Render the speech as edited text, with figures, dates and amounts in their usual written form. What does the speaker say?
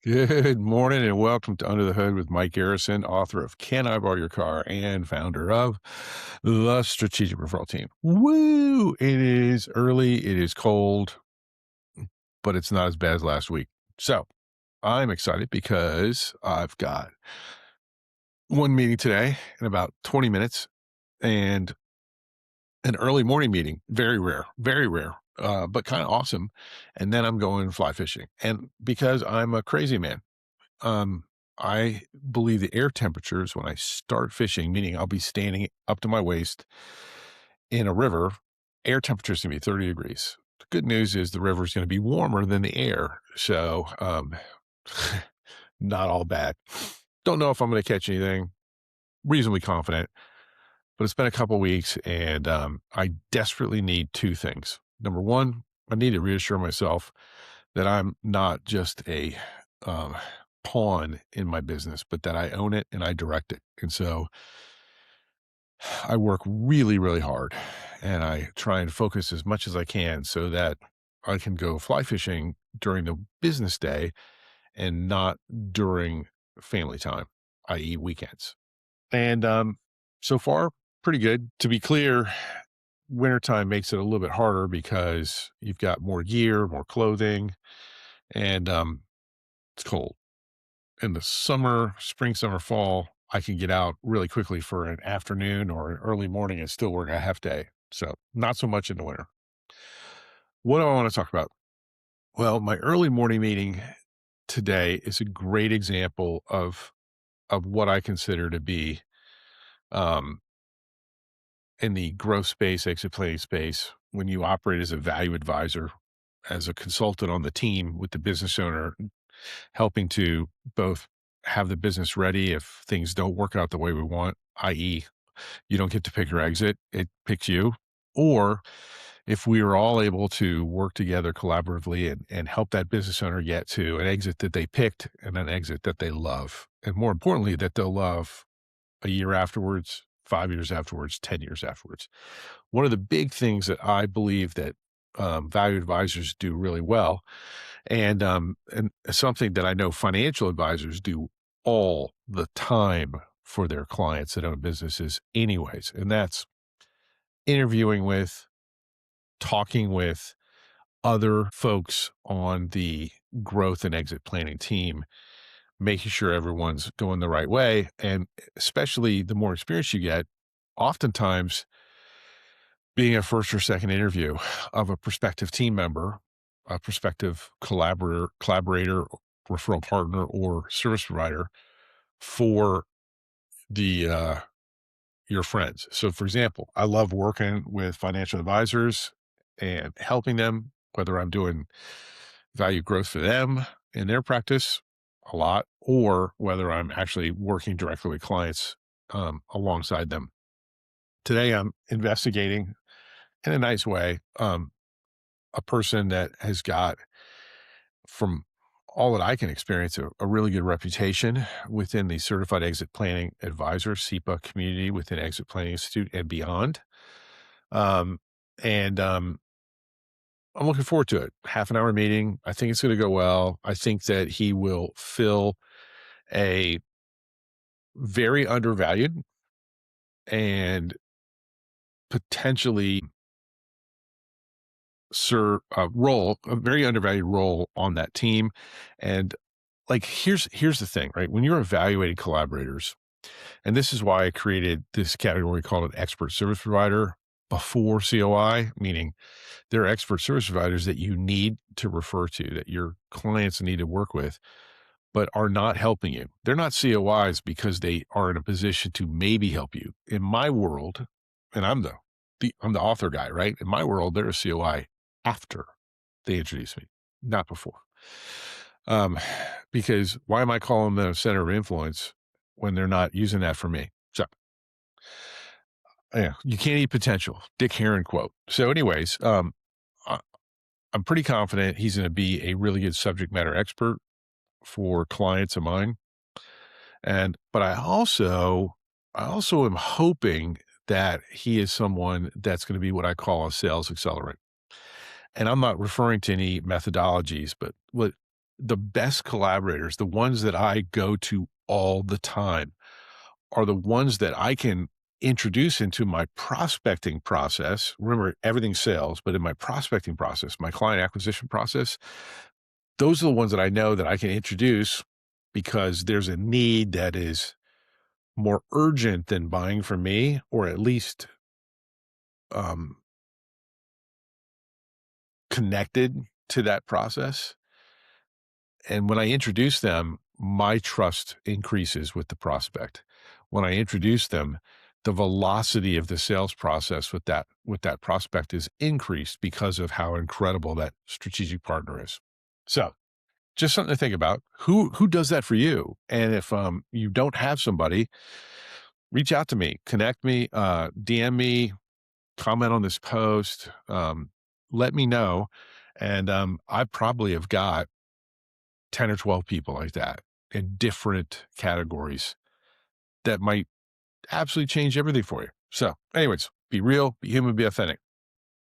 Good morning and welcome to Under the Hood with Mike Garrison, author of Can I Borrow Your Car and founder of the Strategic Referral Team. Woo! It is early, it is cold, but it's not as bad as last week. So I'm excited because I've got one meeting today in about 20 minutes and an early morning meeting. Very rare, but kind of awesome. And then I'm going fly fishing. And because I'm a crazy man, Um, I believe the air temperatures when I start fishing, meaning I'll be standing up to my waist in a river, air temperatures going to be 30 degrees. The good news is the river is going to be warmer than the air. So, not all bad. Don't know if I'm going to catch anything. Reasonably confident, but it's been a couple weeks and I desperately need two things. Number one, I need to reassure myself that I'm not just a um, pawn in my business, but that I own it and I direct it. And so I work really hard and I try and focus as much as I can so that I can go fly fishing during the business day and not during family time, i.e., weekends. And so far, pretty good. To be clear, wintertime makes it a little bit harder because you've got more gear, more clothing, and it's cold. In the summer, spring, summer, fall, I can get out really quickly for an afternoon or an early morning and still work a half day. So not so much in the winter. What do I want to talk about? Well, my early morning meeting today is a great example of what I consider to be um, in the growth space, exit planning space, when you operate as a value advisor, as a consultant on the team with the business owner, helping to both have the business ready if things don't work out the way we want, i.e., you don't get to pick your exit, it picks you. Or if we are all able to work together collaboratively and help that business owner get to an exit that they picked and an exit that they love. And more importantly, that they'll love a year afterwards, 5 years afterwards, 10 years afterwards. One of the big things that I believe that value advisors do really well, and something that I know financial advisors do all the time for their clients that own businesses, anyways, and that's interviewing with, talking with other folks on the growth and exit planning team, making sure everyone's going the right way, and especially the more experience you get, oftentimes being a first or second interview of a prospective team member, a prospective collaborator, referral partner, or service provider for the your friends. So, for example, I love working with financial advisors and helping them, whether I'm doing value growth for them in their practice a lot, or whether I'm actually working directly with clients alongside them. Today, I'm investigating in a nice way a person that has got, from all that I can experience, a really good reputation within the Certified Exit Planning Advisor, SEPA community within Exit Planning Institute and beyond. Um, and I'm looking forward to it. Half an hour meeting. I think it's going to go well. I think that he will fill a very undervalued and potentially a very undervalued role on that team. And like, here's the thing, right? When you're evaluating collaborators, and this is why I created this category called an expert service provider before COI, meaning they're expert service providers that you need to refer to, that your clients need to work with, but are not helping you. They're not COIs because they are in a position to maybe help you. In my world, and I'm the author guy, right? In my world, they're a COI after they introduce me, not before. Um, because why am I calling them a center of influence when they're not using that for me? So, yeah, you can't eat potential. Dick Heron quote. So, anyways, I, I'm pretty confident he's going to be a really good subject matter expert for clients of mine. But I also am hoping that he is someone that's going to be what I call a sales accelerant. And I'm not referring to any methodologies, but the best collaborators, the ones that I go to all the time, are the ones that I can introduce into my prospecting process. Remember, everything's sales, but in my prospecting process, my client acquisition process, those are the ones that I know that I can introduce because there's a need that is more urgent than buying from me, or at least um, connected to that process. And when I introduce them, my trust increases with the prospect. When I introduce them, the velocity of the sales process with that prospect is increased because of how incredible that strategic partner is. So, just something to think about. Who does that for you? And if you don't have somebody, reach out to me, connect me, DM me, comment on this post, let me know. And I probably have got 10 or 12 people like that in different categories that might absolutely change everything for you. So, anyways, be real, be human, be authentic.